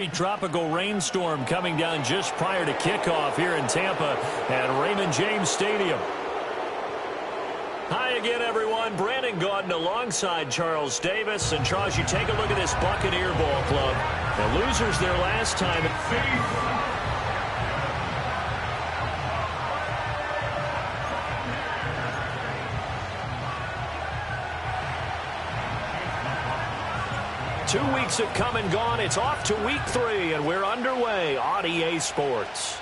Tropical rainstorm coming down just prior to kickoff here in Tampa at Raymond James Stadium. Hi again, everyone. Brandon Gaudin alongside Charles Davis. And Charles, you take a look at this Buccaneer ball club. The losers their last time. 2 weeks have come and gone. It's off to week 3, and we're underway on EA Sports.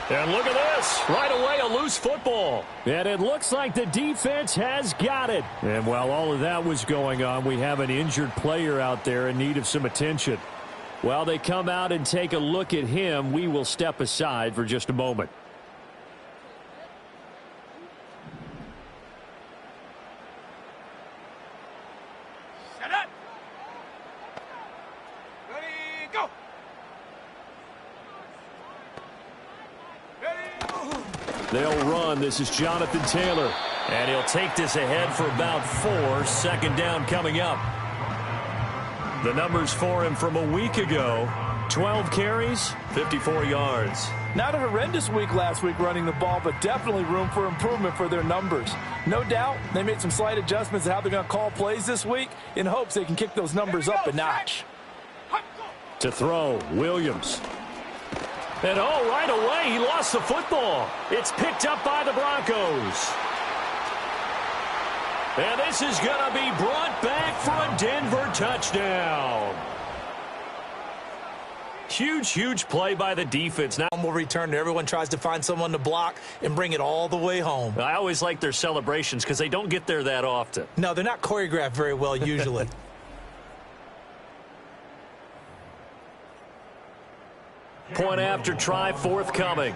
And look at this. Right away, a loose football. And it looks like the defense has got it. And while all of that was going on, we have an injured player out there in need of some attention. While they come out and take a look at him, we will step aside for just a moment. They'll run. This is Jonathan Taylor. And he'll take this ahead for about 4. Second down coming up. The numbers for him from a week ago. 12 carries, 54 yards. Not a horrendous week last week running the ball, but definitely room for improvement for their numbers. No doubt they made some slight adjustments to how they're going to call plays this week in hopes they can kick those numbers up a notch. To throw, Williams. And right away, he lost the football. It's picked up by the Broncos. And this is going to be brought back for a Denver touchdown. Huge play by the defense. Now will return. Everyone tries to find someone to block and bring it all the way home. I always like their celebrations because they don't get there that often. No, they're not choreographed very well usually. Point after try forthcoming.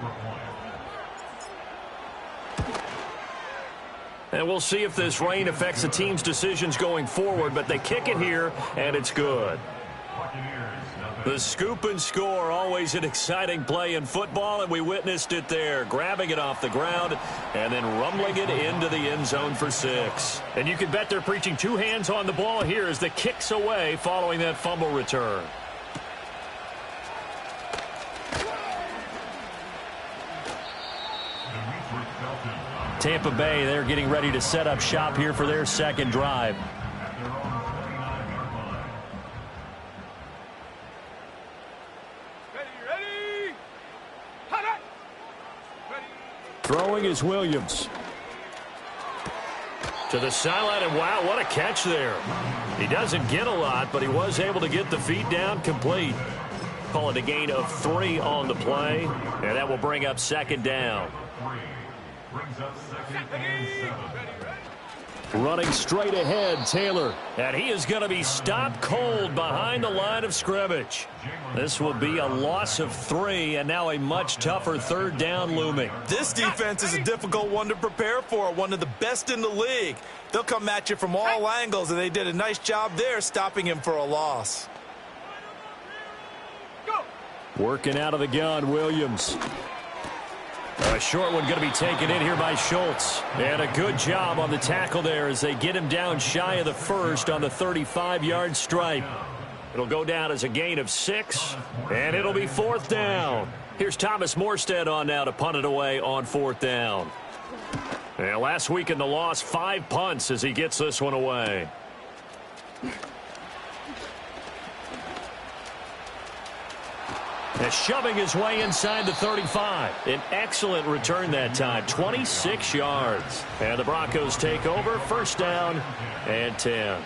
And we'll see if this rain affects the team's decisions going forward, but they kick it here, and it's good. The scoop and score, always an exciting play in football, and we witnessed it there. Grabbing it off the ground and then rumbling it into the end zone for 6. And you can bet they're preaching 2 hands on the ball here as the kick's away following that fumble return. Tampa Bay, they're getting ready to set up shop here for their second drive. Throwing is Williams. To the sideline, and wow, what a catch there. He doesn't get a lot, but he was able to get the feet down complete. Call it a gain of 3 on the play, and that will bring up second down. Running straight ahead, Taylor. And he is going to be stopped cold behind the line of scrimmage. This will be a loss of 3, and now a much tougher third down looming. This defense is a difficult one to prepare for, one of the best in the league. They'll come at you from all angles, and they did a nice job there stopping him for a loss. Working out of the gun, Williams. A short one going to be taken in here by Schultz. And a good job on the tackle there as they get him down shy of the first on the 35-yard stripe. It'll go down as a gain of 6, and it'll be 4th down. Here's Thomas Morstead on now to punt it away on 4th down. And last week in the loss, 5 punts as he gets this one away. And shoving his way inside the 35. An excellent return that time, 26 yards. And the Broncos take over, 1st down and 10.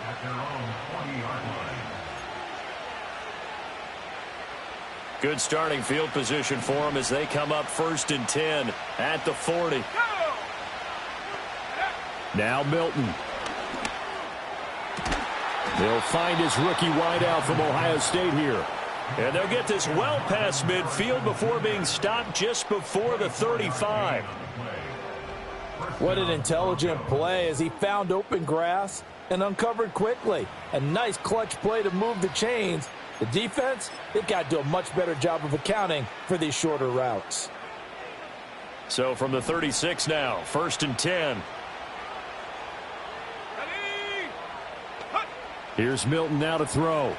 Good starting field position for them as they come up 1st and 10 at the 40. Now Milton. They'll find his rookie wideout from Ohio State here. And they'll get this well past midfield before being stopped just before the 35. What an intelligent play as he found open grass and uncovered quickly. A nice clutch play to move the chains. The defense, they've got to do a much better job of accounting for these shorter routes. So from the 36 now, 1st and 10. Here's Milton now to throw.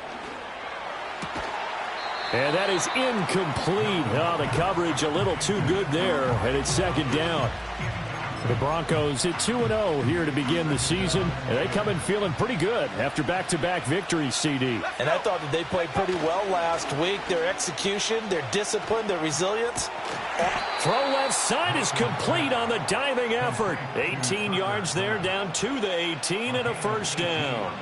And that is incomplete. Oh, the coverage a little too good there, and it's second down. The Broncos at 2-0 here to begin the season, and they come in feeling pretty good after back-to-back victories, CD. And I thought that they played pretty well last week. Their execution, their discipline, their resilience. Throw left side is complete on the diving effort. 18 yards there, down to the 18, and a first down.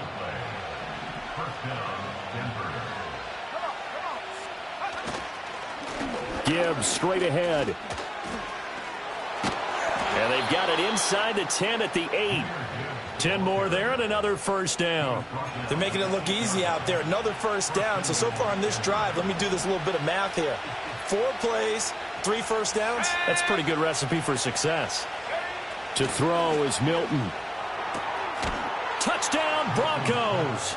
Gibbs straight ahead. And they've got it inside the 10 at the 8. 10 more there and another first down. They're making it look easy out there. Another first down. So far on this drive, let me do this little bit of math here. 4 plays, 3 first downs. That's a pretty good recipe for success. To throw is Milton. Touchdown, Broncos.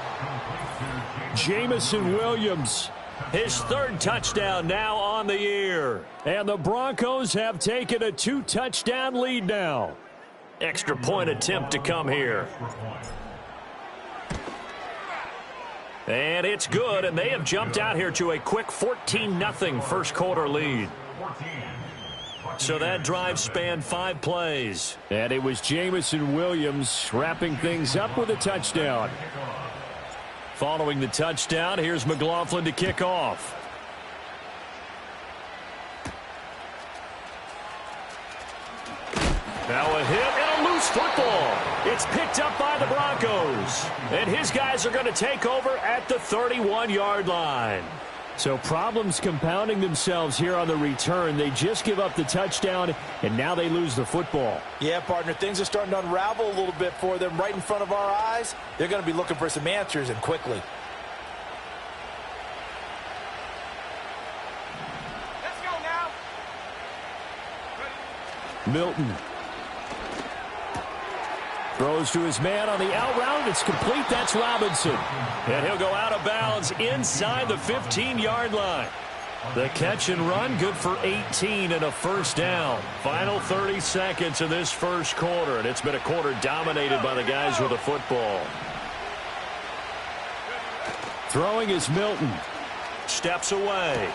Jamison Williams. His 3rd touchdown now on the year. And the Broncos have taken a 2-touchdown lead now. Extra point attempt to come here. And it's good, and they have jumped out here to a quick 14-0 first quarter lead. So that drive spanned 5 plays. And it was Jamison Williams wrapping things up with a touchdown. Following the touchdown, here's McLaughlin to kick off. Now a hit and a loose football. It's picked up by the Broncos. And his guys are going to take over at the 31-yard line. So problems compounding themselves here on the return. They just give up the touchdown, and now they lose the football. Yeah, partner, things are starting to unravel a little bit for them right in front of our eyes. They're going to be looking for some answers, and quickly. Let's go now. Milton. Throws to his man on the out route. It's complete. That's Robinson. And he'll go out of bounds inside the 15-yard line. The catch and run, good for 18 and a first down. Final 30 seconds of this first quarter, and it's been a quarter dominated by the guys with the football. Throwing is Milton. Steps away.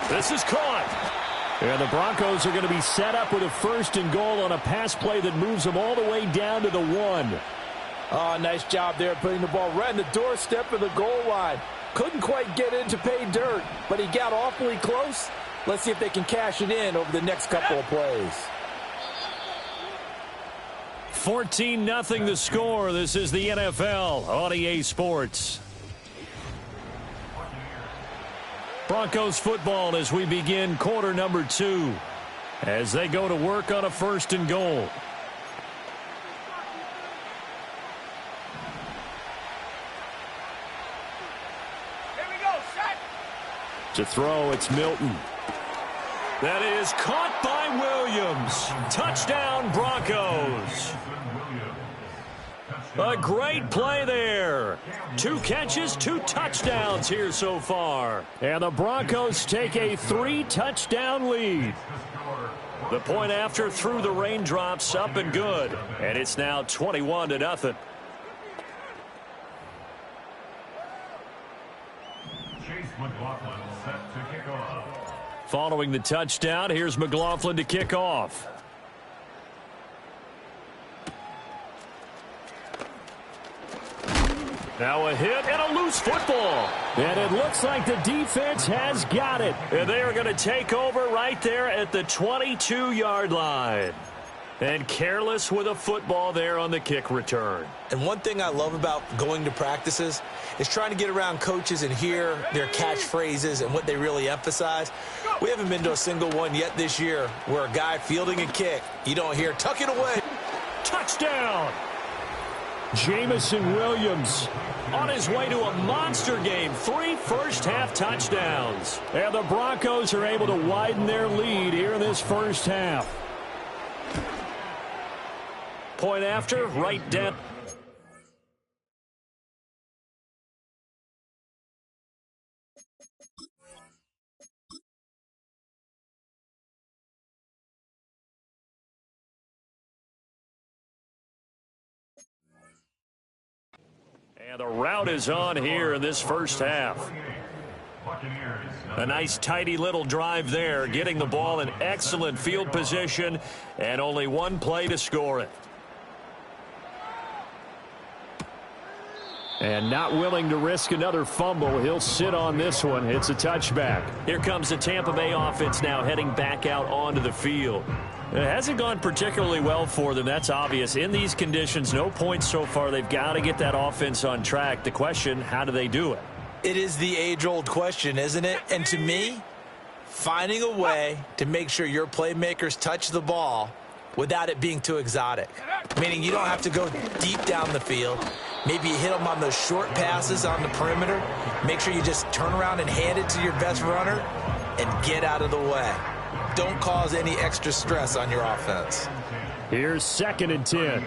This is caught. And the Broncos are going to be set up with a 1st and goal on a pass play that moves them all the way down to the 1. Oh, nice job there putting the ball right in the doorstep of the goal line. Couldn't quite get in to pay dirt, but he got awfully close. Let's see if they can cash it in over the next couple of plays. 14-0 the score. This is the NFL on EA Sports. Broncos football as we begin quarter number 2 as they go to work on a 1st and goal. Here we go, set. To throw, it's Milton. That is caught by Williams. Touchdown, Broncos. A great play there. 2 catches, 2 touchdowns here so far. And the Broncos take a 3-touchdown lead. The point after through the raindrops, up and good. And it's now 21-0. Following the touchdown, here's McLaughlin to kick off. Now a hit and a loose football. And it looks like the defense has got it. And they are going to take over right there at the 22-yard line. And careless with a football there on the kick return. And one thing I love about going to practices is trying to get around coaches and hear their catchphrases and what they really emphasize. We haven't been to a single one yet this year where a guy fielding a kick, you don't hear, tuck it away. Touchdown! Jamison Williams on his way to a monster game. 3 first-half touchdowns. And the Broncos are able to widen their lead here in this first half. Point after, right down. And the route is on here in this first half. A nice tidy little drive there, getting the ball in excellent field position, and only one play to score it. And not willing to risk another fumble. He'll sit on this one. It's a touchback. Here comes the Tampa Bay offense now heading back out onto the field. It hasn't gone particularly well for them. That's obvious. In these conditions, no points so far. They've got to get that offense on track. The question, how do they do it? It is the age-old question, isn't it? And to me, finding a way to make sure your playmakers touch the ball without it being too exotic. Meaning you don't have to go deep down the field. Maybe you hit them on those short passes on the perimeter. Make sure you just turn around and hand it to your best runner and get out of the way. Don't cause any extra stress on your offense. Here's 2nd and 10.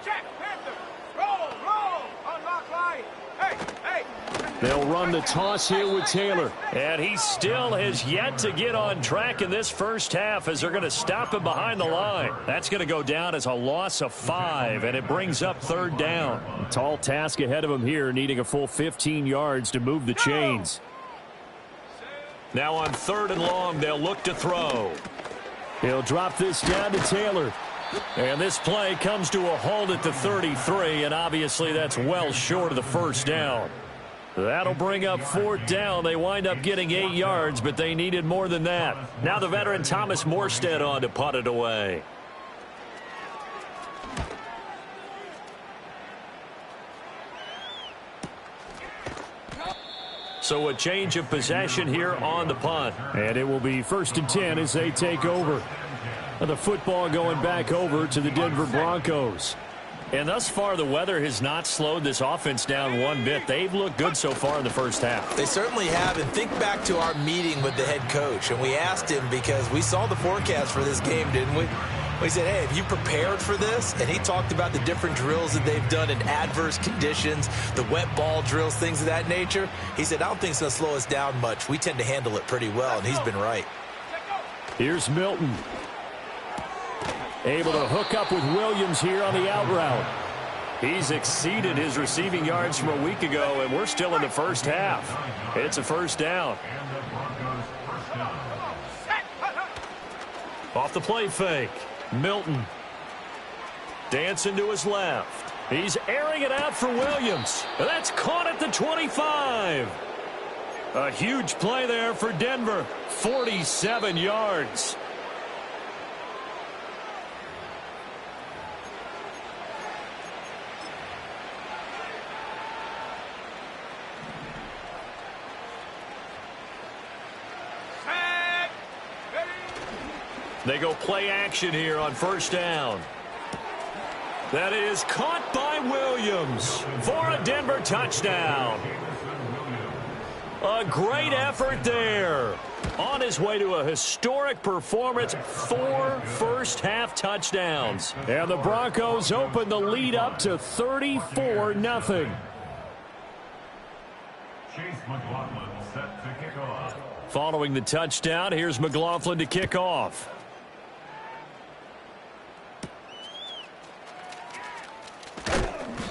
Check, Panther. Roll, unlock line. Hey. They'll run the toss here with Taylor. And he still has yet to get on track in this first half as they're going to stop him behind the line. That's going to go down as a loss of 5, and it brings up 3rd down. Tall task ahead of him here, needing a full 15 yards to move the chains. Now on 3rd and long, they'll look to throw. He'll drop this down to Taylor. And this play comes to a halt at the 33, and obviously that's well short of the first down. That'll bring up 4th down. They wind up getting 8 yards, but they needed more than that. Now the veteran Thomas Morstead on to punt it away. So a change of possession here on the punt. And it will be 1st and 10 as they take over. The football going back over to the Denver Broncos. And thus far, the weather has not slowed this offense down one bit. They've looked good so far in the first half. They certainly have. And think back to our meeting with the head coach. And we asked him because we saw the forecast for this game, didn't we? We said, hey, have you prepared for this? And he talked about the different drills that they've done in adverse conditions, the wet ball drills, things of that nature. He said, I don't think it's going to slow us down much. We tend to handle it pretty well, and he's been right. Here's Milton. Able to hook up with Williams here on the out route. He's exceeded his receiving yards from a week ago, and we're still in the first half. It's a 1st down. Off the play fake. Milton. Dancing to his left. He's airing it out for Williams. That's caught at the 25. A huge play there for Denver. 47 yards. They go play action here on 1st down. That is caught by Williams for a Denver touchdown. A great effort there. On his way to a historic performance, 4 first-half touchdowns. And the Broncos open the lead up to 34-0. Following the touchdown, here's McLaughlin to kick off.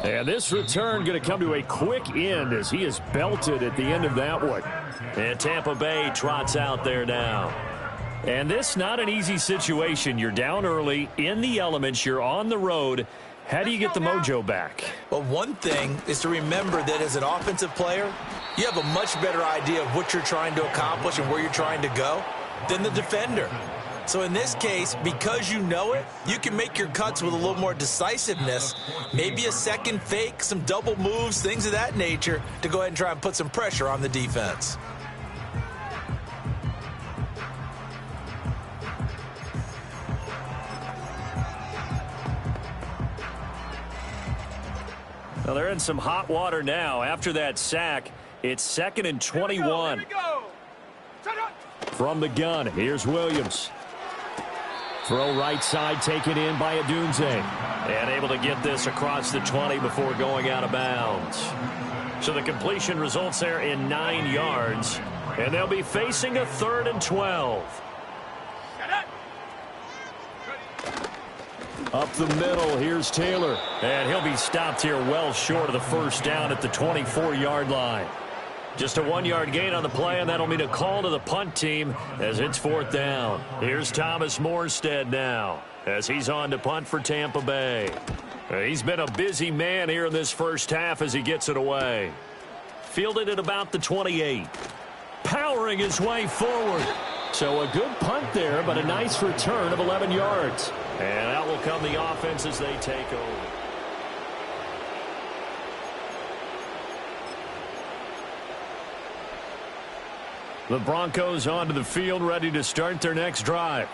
And this return going to come to a quick end as he is belted at the end of that one. And Tampa Bay trots out there now. And this not an easy situation. You're down early, in the elements, you're on the road. How do you get the mojo back? Well, one thing is to remember that as an offensive player, you have a much better idea of what you're trying to accomplish and where you're trying to go than the defender. So in this case, because you know it, you can make your cuts with a little more decisiveness, maybe a second fake, some double moves, things of that nature, to go ahead and try and put some pressure on the defense. Well, they're in some hot water now. After that sack, it's 2nd and 21. From the gun, here's Williams. Throw right side taken in by Adunze. And able to get this across the 20 before going out of bounds. So the completion results there in 9 yards. And they'll be facing a 3rd and 12. Up the middle, here's Taylor. And he'll be stopped here well short of the first down at the 24-yard line. Just a 1-yard gain on the play, and that'll mean a call to the punt team as it's 4th down. Here's Thomas Morstead now as he's on to punt for Tampa Bay. He's been a busy man here in this first half as he gets it away. Fielded at about the 28. Powering his way forward. So a good punt there, but a nice return of 11 yards. And out will come the offense as they take over. The Broncos onto the field, ready to start their next drive.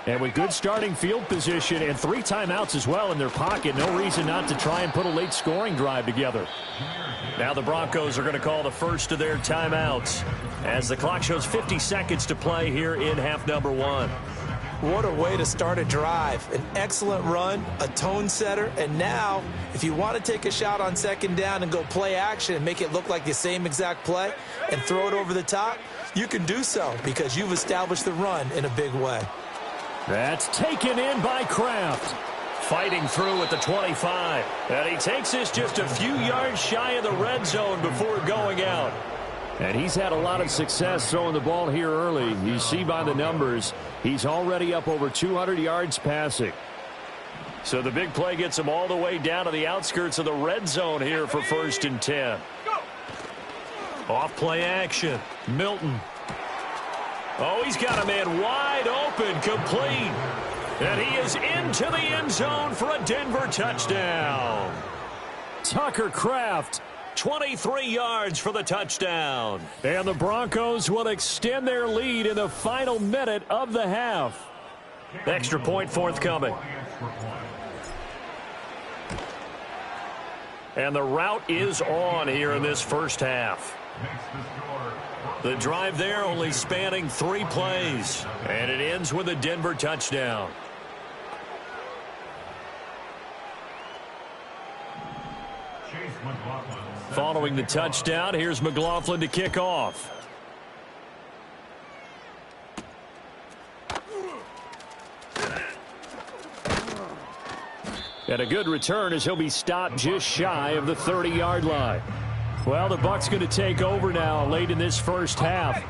And with good starting field position and 3 timeouts as well in their pocket, no reason not to try and put a late scoring drive together. Now the Broncos are going to call the first of their timeouts as the clock shows 50 seconds to play here in half number 1. What a way to start a drive. An excellent run, a tone setter, and now if you want to take a shot on 2nd down and go play action and make it look like the same exact play and throw it over the top, you can do so because you've established the run in a big way. That's taken in by Kraft. Fighting through at the 25. And he takes this just a few yards shy of the red zone before going out. And he's had a lot of success throwing the ball here early. You see by the numbers, he's already up over 200 yards passing. So the big play gets him all the way down to the outskirts of the red zone here for 1st and 10. Off play action. Milton. Oh, he's got a man wide open, complete. And he is into the end zone for a Denver touchdown. Tucker Kraft, 23 yards for the touchdown. And the Broncos will extend their lead in the final minute of the half. Extra point forthcoming. And the route is on here in this first half. The drive there only spanning 3 plays. And it ends with a Denver touchdown. Following the touchdown, here's McLaughlin to kick off. And a good return as he'll be stopped just shy of the 30-yard line. Well, the Bucs going to take over now late in this first half.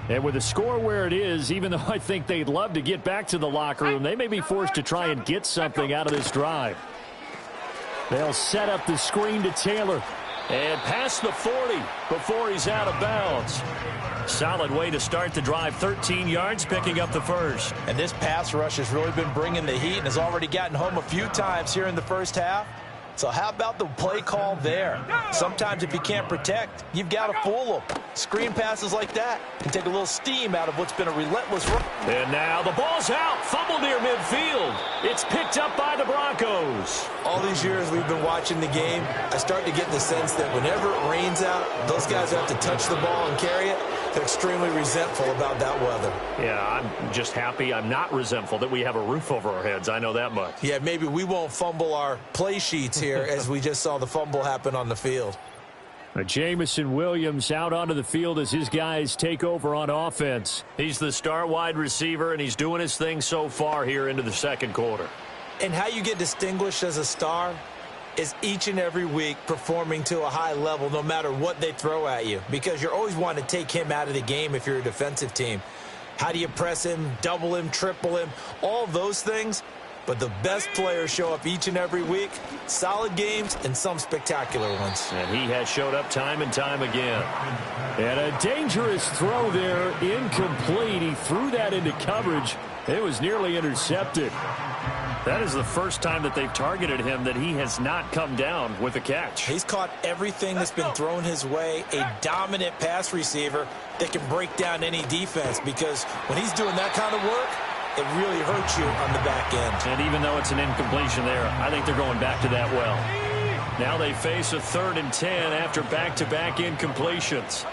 And with the score where it is, even though I think they'd love to get back to the locker room, they may be forced to try and get something out of this drive. They'll set up the screen to Taylor. And past the 40 before he's out of bounds. Solid way to start the drive. 13 yards, picking up the first. And this pass rush has really been bringing the heat and has already gotten home a few times here in the first half. So how about the play call there? Sometimes if you can't protect, you've got to fool them. Screen passes like that can take a little steam out of what's been a relentless run. And now the ball's out. Fumble near midfield. It's picked up by the Broncos. All these years we've been watching the game, I start to get the sense that whenever it rains out, those guys who have to touch the ball and carry it, they're extremely resentful about that weather. Yeah, I'm just happy I'm not resentful that we have a roof over our heads. I know that much. Yeah, maybe we won't fumble our play sheets here as we just saw the fumble happen on the field. Jamison Williams out onto the field as his guys take over on offense. He's the star wide receiver, and he's doing his thing so far here into the second quarter. And how you get distinguished as a star is each and every week performing to a high level no matter what they throw at you, because you're always wanting to take him out of the game if you're a defensive team. How do you press him, double him, triple him, all those things? But the best players show up each and every week. Solid games and some spectacular ones. And he has showed up time and time again. And a dangerous throw there, incomplete. He threw that into coverage. It was nearly intercepted. That is the first time that they've targeted him that he has not come down with a catch. He's caught everything that's been thrown his way. A dominant pass receiver that can break down any defense, because when he's doing that kind of work, it really hurts you on the back end. And even though it's an incompletion there, I think they're going back to that well. Now they face a 3rd and 10 after back-to-back incompletions.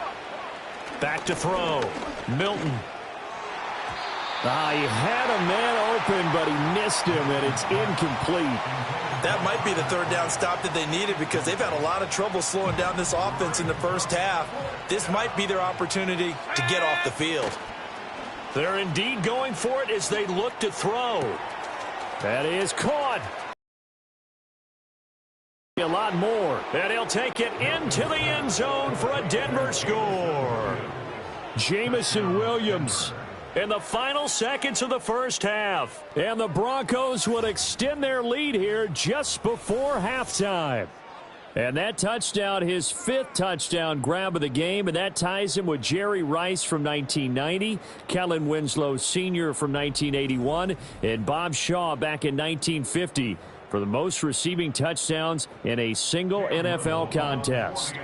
Back to throw. Milton. He had a man open, but he missed him, and it's incomplete. That might be the 3rd down stop that they needed, because they've had a lot of trouble slowing down this offense in the first half. This might be their opportunity to get off the field. They're indeed going for it as they look to throw. That is caught. A lot more. And he'll take it into the end zone for a Denver score. Jamison Williams in the final seconds of the first half. And the Broncos would extend their lead here just before halftime. And that touchdown, his 5th touchdown grab of the game, and that ties him with Jerry Rice from 1990, Kellen Winslow Sr. from 1981, and Bob Shaw back in 1950 for the most receiving touchdowns in a single NFL contest.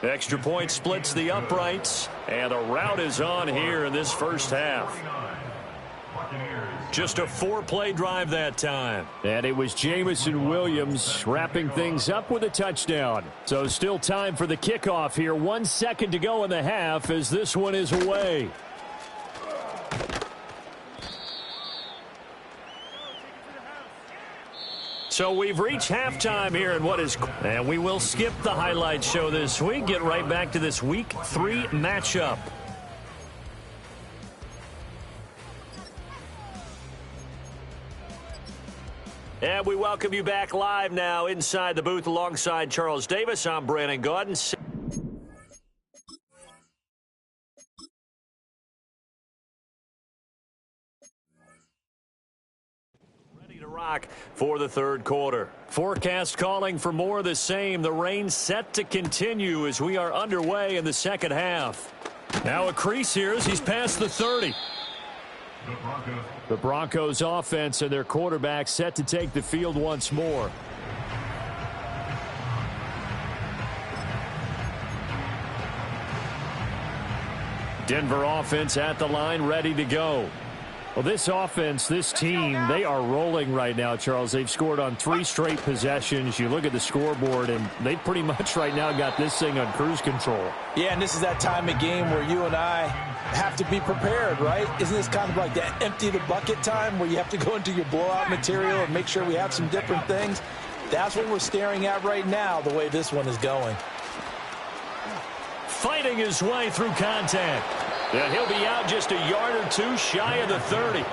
Extra point splits the uprights, and the route is on here in this first half. Just a 4-play drive that time. And it was Jamison Williams wrapping things up with a touchdown. So still time for the kickoff here. 1 second to go in the half as this one is away. So we've reached halftime here in what is... And we will skip the highlight show this week. Get right back to this Week 3 matchup. And we welcome you back live now inside the booth alongside Charles Davis. I'm Brandon Gaudin. Ready to rock for the third quarter. Forecast calling for more of the same. The rain set to continue as we are underway in the second half. Now a crease here as he's past the 30. The Broncos offense and their quarterback set to take the field once more. Denver offense at the line, ready to go. Well, this offense, this team, they are rolling right now, Charles. They've scored on 3 straight possessions. You look at the scoreboard, and they pretty much right now got this thing on cruise control. Yeah, and this is that time of game where you and I have to be prepared, right? Isn't this kind of like that empty the bucket time where you have to go into your blowout material and make sure we have some different things? That's what we're staring at right now, the way this one is going. Fighting his way through contact. And he'll be out just a yard or 2 shy of the 30.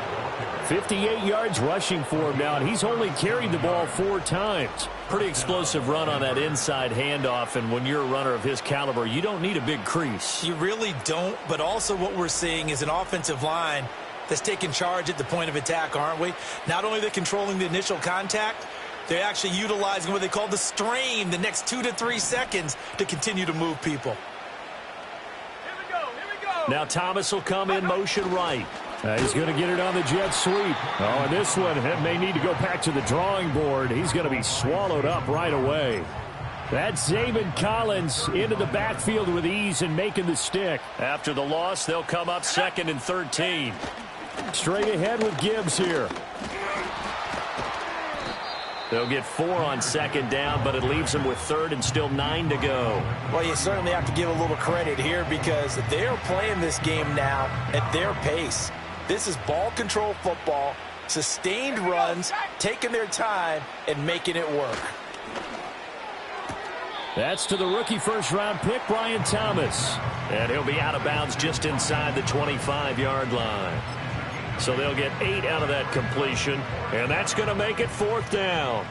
58 yards rushing for him now, and he's only carried the ball 4 times. Pretty explosive run on that inside handoff, and when you're a runner of his caliber, you don't need a big crease. You really don't, but also what we're seeing is an offensive line that's taking charge at the point of attack, aren't we? Not only are they controlling the initial contact, they're actually utilizing what they call the strain the next 2 to 3 seconds to continue to move people. Now Thomas will come in motion right. He's going to get it on the jet sweep. Oh, and this one may need to go back to the drawing board. He's going to be swallowed up right away. That's Zaven Collins into the backfield with ease and making the stick. After the loss, they'll come up 2nd and 13. Straight ahead with Gibbs here. They'll get 4 on 2nd down, but it leaves them with 3rd and still 9 to go. Well, you certainly have to give a little credit here because they're playing this game now at their pace. This is ball control football, sustained runs, taking their time, and making it work. That's to the rookie first-round pick, Brian Thomas. And he'll be out of bounds just inside the 25-yard line. So they'll get 8 out of that completion, and that's going to make it 4th down.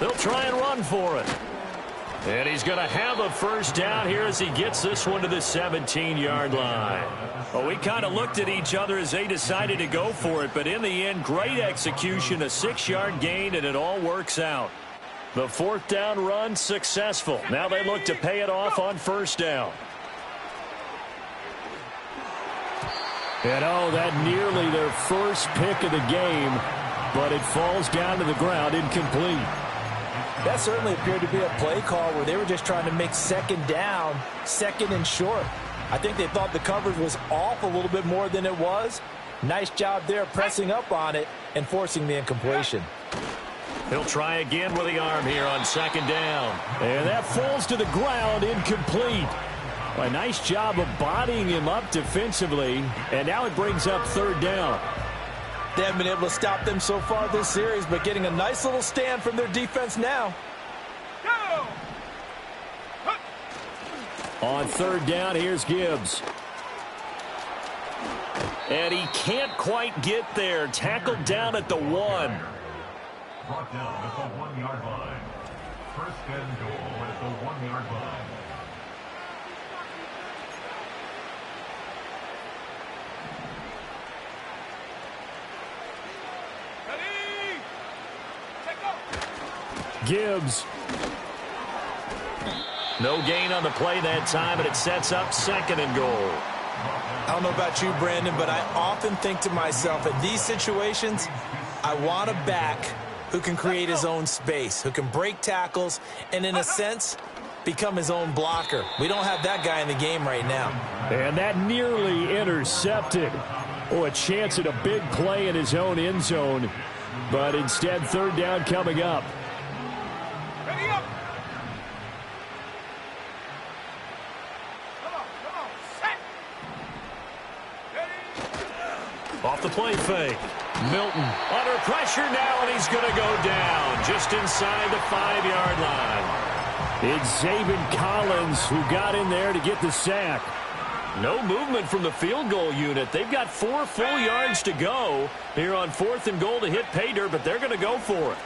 They'll try and run for it. And he's going to have a first down here as he gets this one to the 17-yard line. Well, we kind of looked at each other as they decided to go for it, but in the end, great execution, a 6-yard gain, and it all works out. The 4th down run successful. Now they look to pay it off on 1st down. And oh, that nearly their first pick of the game, but it falls down to the ground incomplete. That certainly appeared to be a play call where they were just trying to make 2nd down, 2nd and short. I think they thought the coverage was off a little bit more than it was. Nice job there pressing up on it and forcing the incompletion. He'll try again with the arm here on 2nd down. And that falls to the ground incomplete. Well, a nice job of bodying him up defensively, and now it brings up 3rd down. They haven't been able to stop them so far this series, but getting a nice little stand from their defense now. On third down, here's Gibbs. And he can't quite get there. Tackled down at the 1. Brought down at the 1-yard line. First and goal at the 1-yard line. Ready? Set, go. Gibbs. No gain on the play that time, and it sets up second and goal. I don't know about you, Brandon, but I often think to myself, in these situations, I want a back who can create his own space, who can break tackles, and in a sense, become his own blocker. We don't have that guy in the game right now. And that nearly intercepted. Oh, a chance at a big play in his own end zone. But instead, third down coming up. Ready up. Come on, set. Ready. Off the play fake. Milton under pressure now, and he's going to go down just inside the 5-yard line. It's Zaven Collins who got in there to get the sack. No movement from the field goal unit. They've got 4 full yards to go here on 4th and goal to hit pay dirt, but they're going to go for it.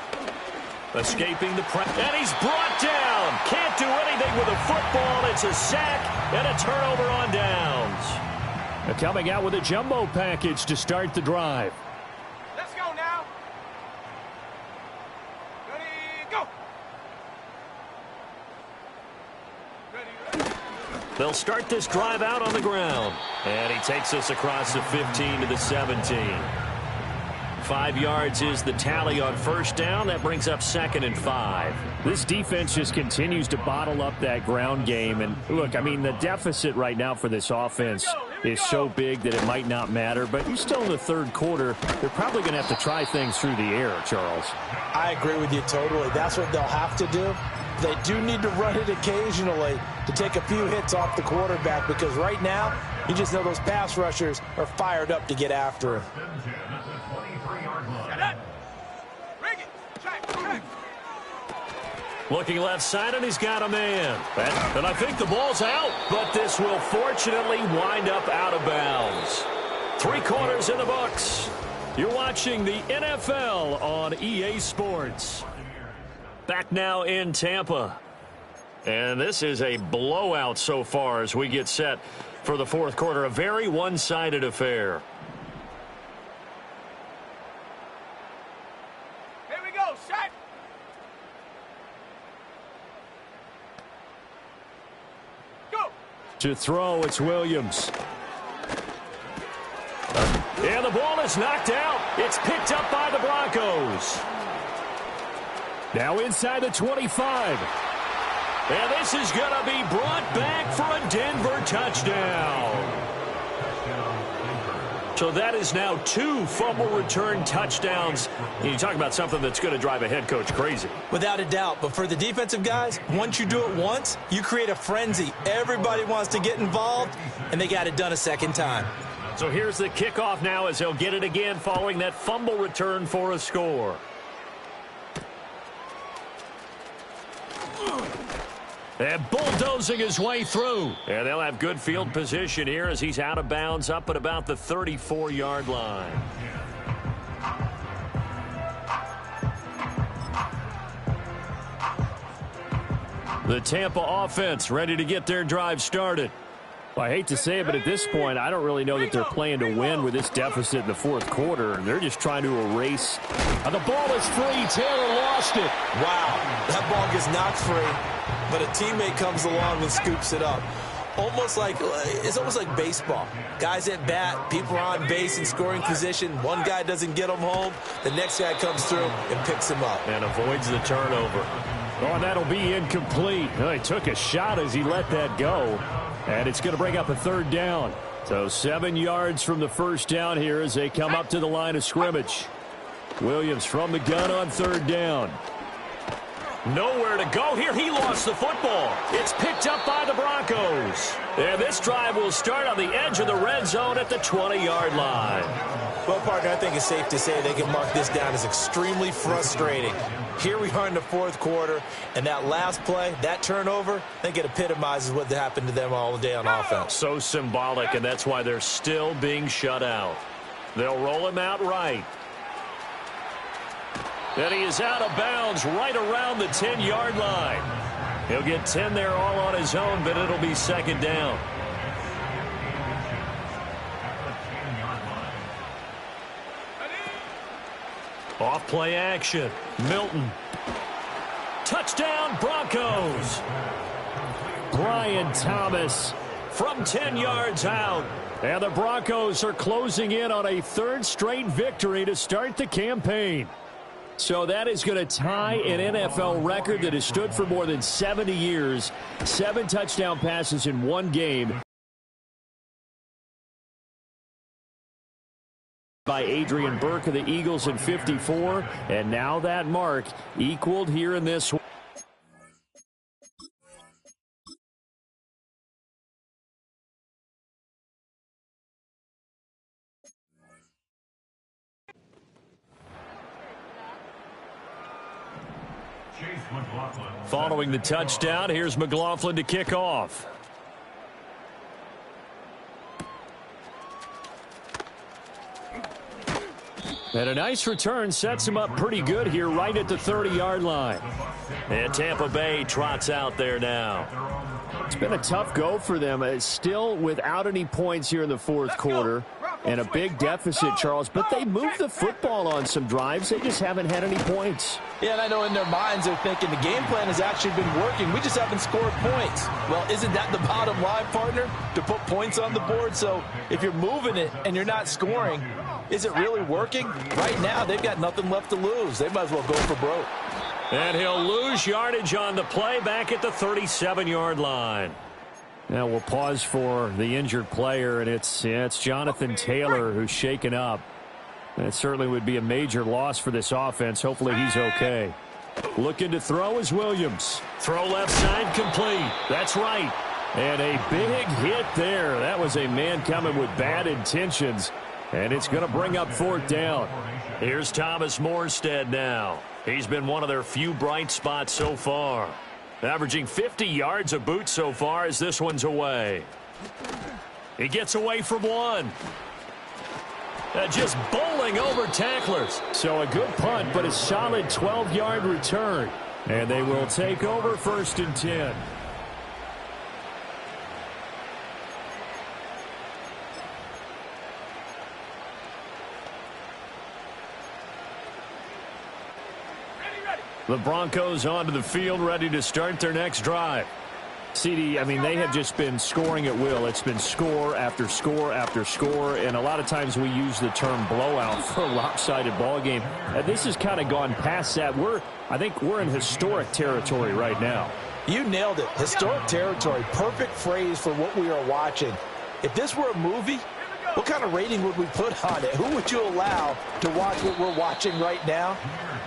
Escaping the press, and he's brought down. Can't do anything with a football. It's a sack and a turnover on downs. Coming out with a jumbo package to start the drive. Let's go now. Ready, go. Ready. They'll start this drive out on the ground. And he takes us across the 15 to the 17. 5 yards is the tally on first down. That brings up 2nd and 5. This defense just continues to bottle up that ground game. And look, I mean, the deficit right now for this offense is so big that it might not matter. But you're still in the third quarter. They're probably going to have to try things through the air, Charles. I agree with you totally. That's what they'll have to do. They do need to run it occasionally to take a few hits off the quarterback, because right now, you just know those pass rushers are fired up to get after him. Looking left side, and he's got a man. And I think the ball's out, but this will fortunately wind up out of bounds. 3 quarters in the books. You're watching the NFL on EA Sports. Back now in Tampa. And this is a blowout so far as we get set for the 4th quarter. A very one-sided affair. Here we go, set. Go. To throw, it's Williams. And the ball is knocked out. It's picked up by the Broncos. Now inside the 25. And this is going to be brought back for a Denver touchdown. So that is now 2 fumble return touchdowns. You talk about something that's going to drive a head coach crazy. Without a doubt. But for the defensive guys, once you do it once, you create a frenzy. Everybody wants to get involved, and they got it done a second time. So here's the kickoff now as they'll get it again following that fumble return for a score. And bulldozing his way through. And they'll have good field position here as he's out of bounds up at about the 34-yard line. The Tampa offense ready to get their drive started. Well, I hate to say it, but at this point, I don't really know that they're playing to win with this deficit in the 4th quarter. They're just trying to erase. And the ball is free. Taylor lost it. Wow, that ball gets knocked free, but a teammate comes along and scoops it up. It's almost like baseball. Guys at bat, people are on base in scoring position. One guy doesn't get them home. The next guy comes through and picks him up. And avoids the turnover. Oh, and that'll be incomplete. He took a shot as he let that go. And it's going to bring up a 3rd down. So 7 yards from the first down here as they come up to the line of scrimmage. Williams from the gun on 3rd down. Nowhere to go here. He lost the football. It's picked up by the Broncos. And this drive will start on the edge of the red zone at the 20-yard line. Well, partner, I think it's safe to say they can mark this down as extremely frustrating. Here we are in the fourth quarter, and that last play, that turnover, I think it epitomizes what happened to them all day on offense. So symbolic, and that's why they're still being shut out. They'll roll him out right. And he is out of bounds right around the 10-yard line. He'll get 10 there all on his own, but it'll be second down. Off play action. Milton. Touchdown Broncos. Brian Thomas from 10 yards out. And the Broncos are closing in on a third straight victory to start the campaign. So that is going to tie an NFL record that has stood for more than 70 years. 7 touchdown passes in one game by Adrian Burke of the Eagles in 54. And now that mark equaled here in this one. Following the touchdown, here's McLaughlin to kick off. And a nice return sets him up pretty good here right at the 30-yard line. And Tampa Bay trots out there now. It's been a tough go for them. It's still without any points here in the fourth quarter. And a big deficit, Charles. But they moved the football on some drives. They just haven't had any points. Yeah, and I know in their minds they're thinking the game plan has actually been working. We just haven't scored points. Well, isn't that the bottom line, partner? To put points on the board? So if you're moving it and you're not scoring, is it really working? Right now, they've got nothing left to lose. They might as well go for broke. And he'll lose yardage on the play back at the 37-yard line. Now we'll pause for the injured player, and it's Jonathan Taylor who's shaken up. And it certainly would be a major loss for this offense. Hopefully he's okay. Looking to throw is Williams. Throw left side complete. That's right. And a big hit there. That was a man coming with bad intentions. And it's going to bring up fourth down. Here's Thomas Morstead now. He's been one of their few bright spots so far. Averaging 50 yards a boot so far as this one's away. He gets away from one. Just bowling over tacklers. So a good punt, but a solid 12-yard return. And they will take over 1st and 10. The Broncos onto the field, ready to start their next drive. CD, I mean, they have just been scoring at will. It's been score after score after score, and a lot of times we use the term blowout for a lopsided ball game. This has kind of gone past that. I think we're in historic territory right now. You nailed it. Historic territory. Perfect phrase for what we are watching. If this were a movie, what kind of rating would we put on it? Who would you allow to watch what we're watching right now?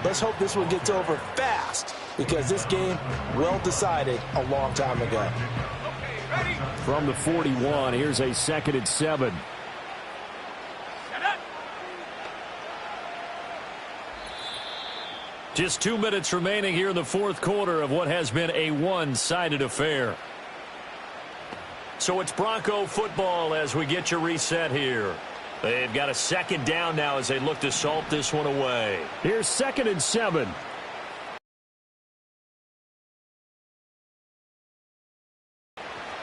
Let's hope this one gets over fast, because this game well decided a long time ago. From the 41, here's a 2nd and 7. Just 2 minutes remaining here in the fourth quarter of what has been a one-sided affair. So it's Bronco football as we get you reset here. They've got a 2nd down now as they look to salt this one away. Here's 2nd and 7.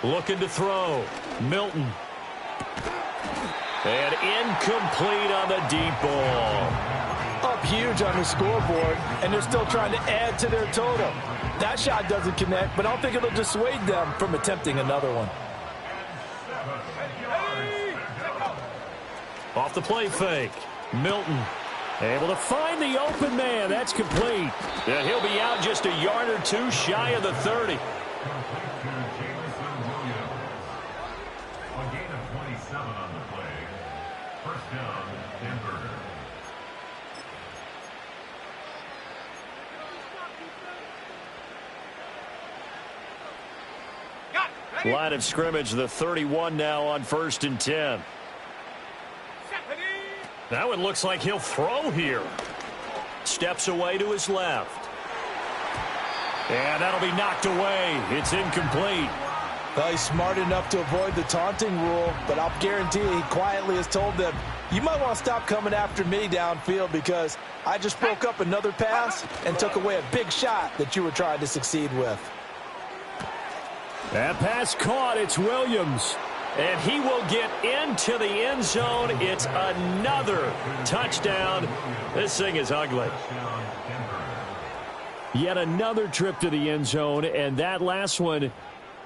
Looking to throw. Milton. And incomplete on the deep ball. Up huge on the scoreboard, and they're still trying to add to their total. That shot doesn't connect, but I don't think it'll dissuade them from attempting another one. Off the play fake. Milton able to find the open man. That's complete. And he'll be out just a yard or two shy of the 30. Line of scrimmage, the 31 now on 1st and 10. That one looks like he'll throw here. Steps away to his left. And that'll be knocked away. It's incomplete. Well, he's smart enough to avoid the taunting rule, but I'll guarantee you he quietly has told them, you might want to stop coming after me downfield because I just broke up another pass and took away a big shot that you were trying to succeed with. That pass caught. It's Williams. And he will get into the end zone. It's another touchdown. This thing is ugly. Yet another trip to the end zone, and that last one,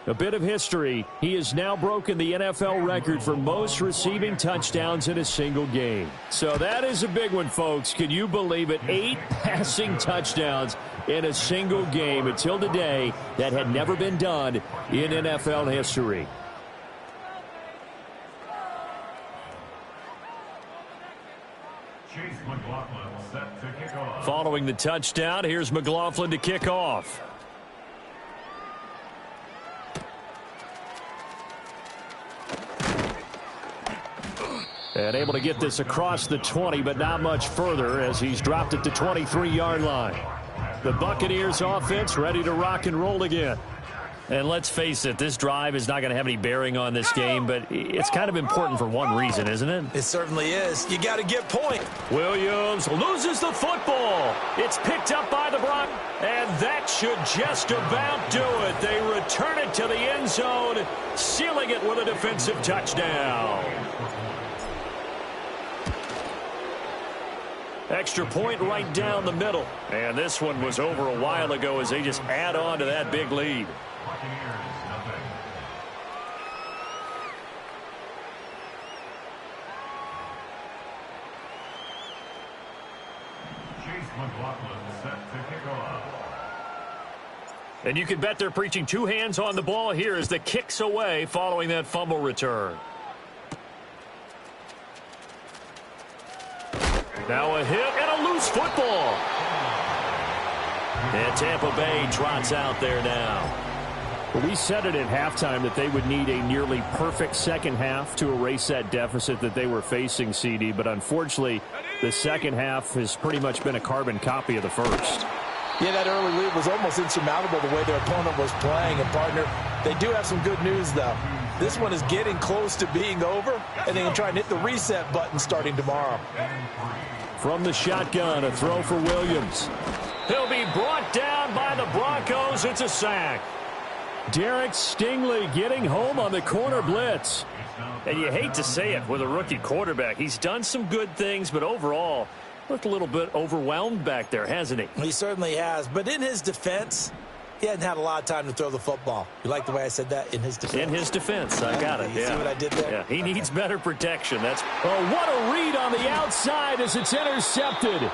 a bit of history. He has now broken the NFL record for most receiving touchdowns in a single game. So that is a big one, folks. Can you believe it? 8 passing touchdowns in a single game. Until today, that had never been done in NFL history. Following the touchdown, here's McLaughlin to kick off. And able to get this across the 20, but not much further as he's dropped it to 23-yard line. The Buccaneers offense ready to rock and roll again. And let's face it, this drive is not going to have any bearing on this game, but it's kind of important for one reason, isn't it? It certainly is. You got to get point. Williams loses the football. It's picked up by the Broncos, and that should just about do it. They return it to the end zone, sealing it with a defensive touchdown. Extra point right down the middle. And this one was over a while ago as they just add on to that big lead. And you can bet they're preaching 2 hands on the ball here as the kick's away following that fumble return. Now a hit and a loose football. And Tampa Bay trots out there now. We said it at halftime that they would need a nearly perfect second half to erase that deficit that they were facing, CD. But unfortunately, the second half has pretty much been a carbon copy of the first. Yeah, that early lead was almost insurmountable the way their opponent was playing. And, partner, they do have some good news, though. This one is getting close to being over, and they can try and hit the reset button starting tomorrow. From the shotgun, a throw for Williams. He'll be brought down by the Broncos. It's a sack. Derek Stingley getting home on the corner blitz. And you hate to say it with a rookie quarterback. He's done some good things, but overall, looked a little bit overwhelmed back there, hasn't he? He certainly has. But in his defense, he hadn't had a lot of time to throw the football. You like the way I said that? In his defense. In his defense. I got it. You see what I did there? Yeah, he needs better protection. That's. Oh, what a read on the outside as it's intercepted.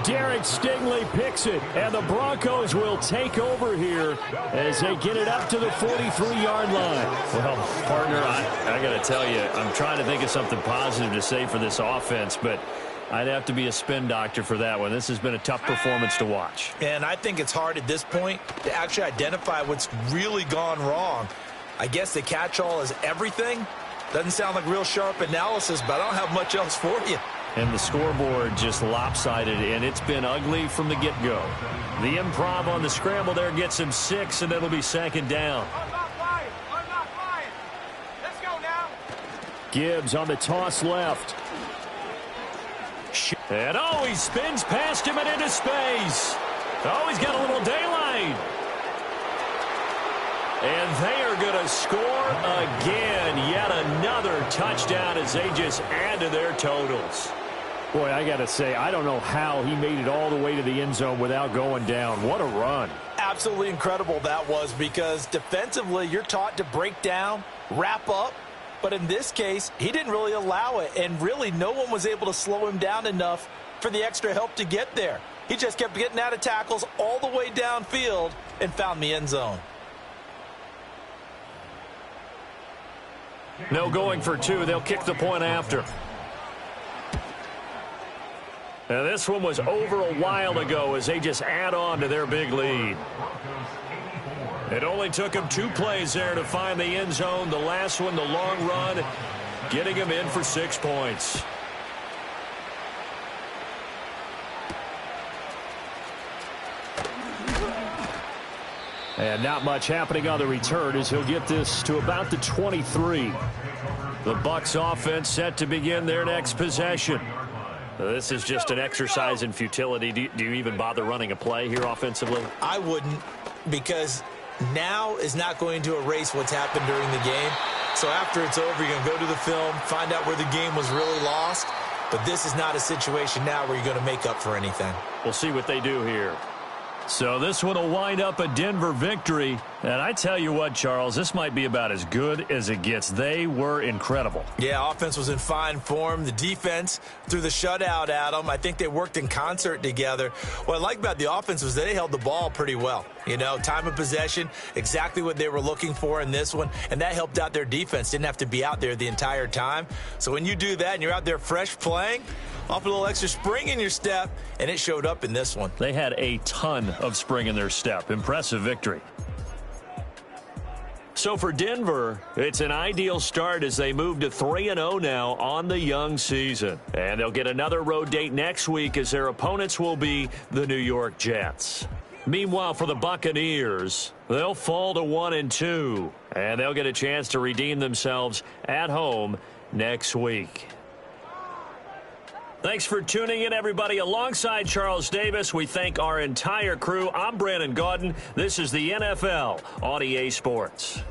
Derek Stingley picks it, and the Broncos will take over here as they get it up to the 43-yard line. Well, partner, I got to tell you, I'm trying to think of something positive to say for this offense, but I'd have to be a spin doctor for that one. This has been a tough performance to watch. And I think it's hard at this point to actually identify what's really gone wrong. I guess the catch-all is everything. Doesn't sound like real sharp analysis, but I don't have much else for you. And the scoreboard just lopsided, and it's been ugly from the get-go. The improv on the scramble there gets him 6, and it'll be second down. I'm not flying. Let's go now. Gibbs on the toss left. And he spins past him and into space. Oh, he's got a little daylight. And they are going to score again. Yet another touchdown as they just add to their totals. Boy, I got to say, I don't know how he made it all the way to the end zone without going down. What a run. Absolutely incredible that was, because defensively you're taught to break down, wrap up. But in this case, he didn't really allow it, and really no one was able to slow him down enough for the extra help to get there. He just kept getting out of tackles all the way downfield and found the end zone. No going for 2. They'll kick the point after. And this one was over a while ago as they just add on to their big lead. It only took him 2 plays there to find the end zone. The last one, the long run, getting him in for 6 points. And not much happening on the return as he'll get this to about the 23. The Bucs offense set to begin their next possession. This is just an exercise in futility. Do you even bother running a play here offensively? I wouldn't, because now is not going to erase what's happened during the game. So after it's over, you're going to go to the film, find out where the game was really lost. But this is not a situation now where you're going to make up for anything. We'll see what they do here. So this one will wind up a Denver victory. And I tell you what, Charles, this might be about as good as it gets. They were incredible. Yeah, offense was in fine form. The defense threw the shutout at them. I think they worked in concert together. What I like about the offense was they held the ball pretty well. You know, time of possession, exactly what they were looking for in this one. And that helped out their defense. Didn't have to be out there the entire time. So when you do that and you're out there fresh playing, off a little extra spring in your step, and it showed up in this one. They had a ton of spring in their step. Impressive victory. So for Denver, it's an ideal start as they move to 3-0 now on the young season. And they'll get another road date next week as their opponents will be the New York Jets. Meanwhile, for the Buccaneers, they'll fall to 1-2, and they'll get a chance to redeem themselves at home next week. Thanks for tuning in, everybody. Alongside Charles Davis, we thank our entire crew. I'm Brandon Gaudin. This is the NFL on EA Sports.